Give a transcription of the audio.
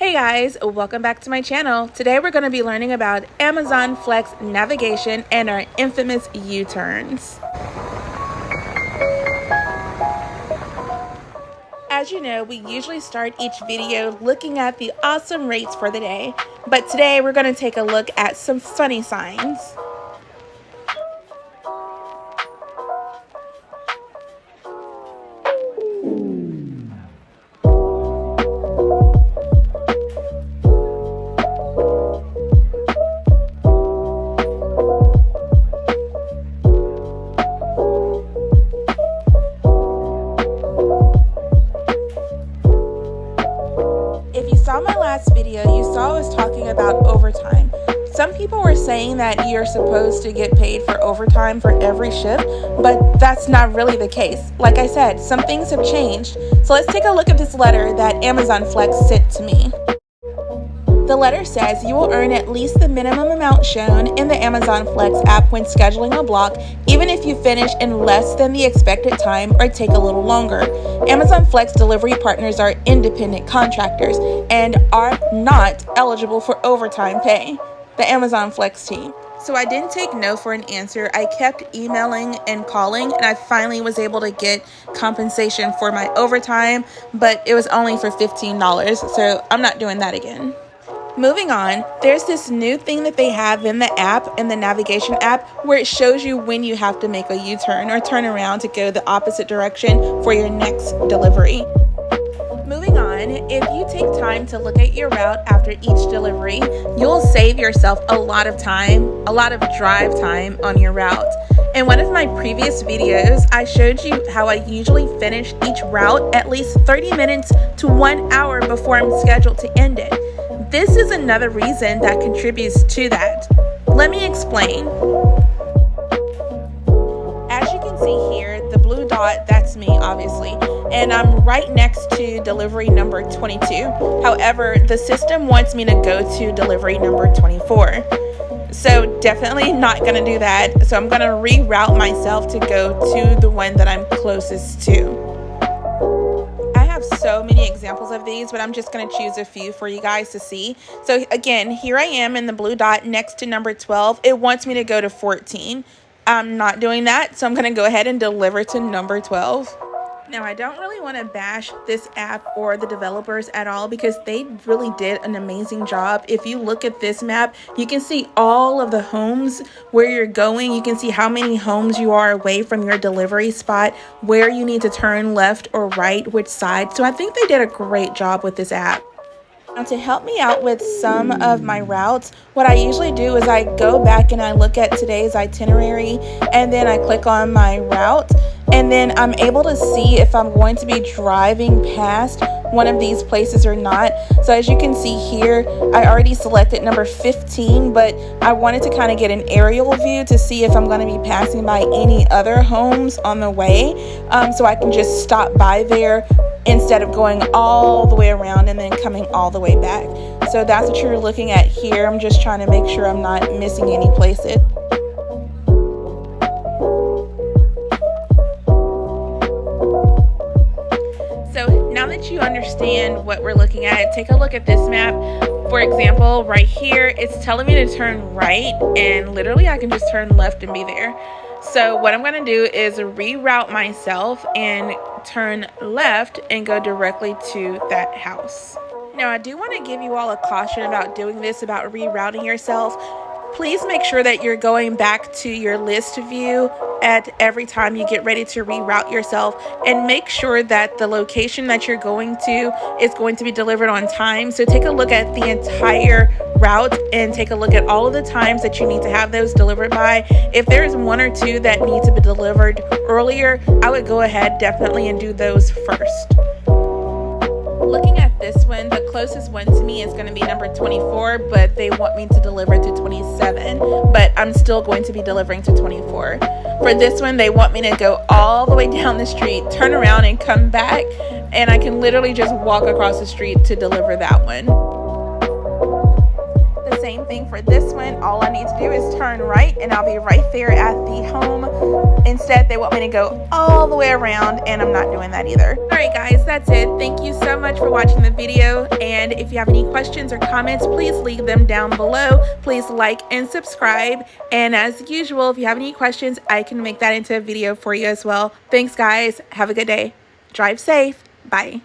Hey guys, welcome back to my channel. Today we're going to be learning about Amazon Flex navigation and our infamous U-turns. As you know, we usually start each video looking at the awesome rates for the day, but today we're going to take a look at some funny signs. If you saw my last video, you saw I was talking about overtime. Some people were saying that you're supposed to get paid for overtime for every shift, but that's not really the case. Like I said, some things have changed. So let's take a look at this letter that Amazon Flex sent to me. The letter says you will earn at least the minimum amount shown in the Amazon Flex app when scheduling a block, even if you finish in less than the expected time or take a little longer. Amazon Flex delivery partners are independent contractors and are not eligible for overtime pay. The Amazon Flex team. So I didn't take no for an answer. I kept emailing and calling, and I finally was able to get compensation for my overtime, but it was only for $15, so I'm not doing that again. Moving on, there's this new thing that they have in the app, in the navigation app, where it shows you when you have to make a U-turn or turn around to go the opposite direction for your next delivery. Moving on, if you take time to look at your route after each delivery, you'll save yourself a lot of time, a lot of drive time on your route. In one of my previous videos, I showed you how I usually finish each route at least 30 minutes to 1 hour before I'm scheduled to end it. This is another reason that contributes to that. Let me explain. As you can see here, the blue dot, that's me obviously, and I'm right next to delivery number 22. However, the system wants me to go to delivery number 24. So definitely not gonna do that. So I'm gonna reroute myself to go to the one that I'm closest to. I have so many examples of these, but I'm just going to choose a few for you guys to see. So again, here I am in the blue dot next to number 12. It wants me to go to 14. I'm not doing that, so I'm going to go ahead and deliver to number 12. Now, I don't really want to bash this app or the developers at all because they really did an amazing job. If you look at this map, you can see all of the homes where you're going. You can see how many homes you are away from your delivery spot, where you need to turn left or right, which side. So I think they did a great job with this app. Now, to help me out with some of my routes, what I usually do is I go back and I look at today's itinerary, and then I click on my route, and then I'm able to see if I'm going to be driving past one of these places or not. So as you can see here, I already selected number 15, but I wanted to kind of get an aerial view to see if I'm going to be passing by any other homes on the way, so I can just stop by there instead of going all the way around and then coming all the way back. So that's what you're looking at here. I'm just trying to make sure I'm not missing any places. So now that you understand what we're looking at, take a look at this map. For example, right here, it's telling me to turn right, and literally I can just turn left and be there. So what I'm going to do is reroute myself and turn left and go directly to that house. Now, I do want to give you all a caution about doing this, about rerouting yourself. Please make sure that you're going back to your list view at every time you get ready to reroute yourself, and make sure that the location that you're going to is going to be delivered on time. So take a look at the entire route and take a look at all of the times that you need to have those delivered by. If there's one or two that need to be delivered earlier, I would go ahead definitely and do those first. Looking at this one, the closest one to me is going to be number 24, but they want me to deliver to 27, but I'm still going to be delivering to 24. For this one, they want me to go all the way down the street, turn around and come back, and I can literally just walk across the street to deliver that one. The Same thing for this one. All I need to do is turn right and I'll be right there at the home. Instead, they want me to go all the way around, and I'm not doing that either. All right, guys, that's it. Thank you so much for watching the video. And if you have any questions or comments, please leave them down below. Please like and subscribe. And as usual, if you have any questions, I can make that into a video for you as well. Thanks, guys. Have a good day. Drive safe. Bye.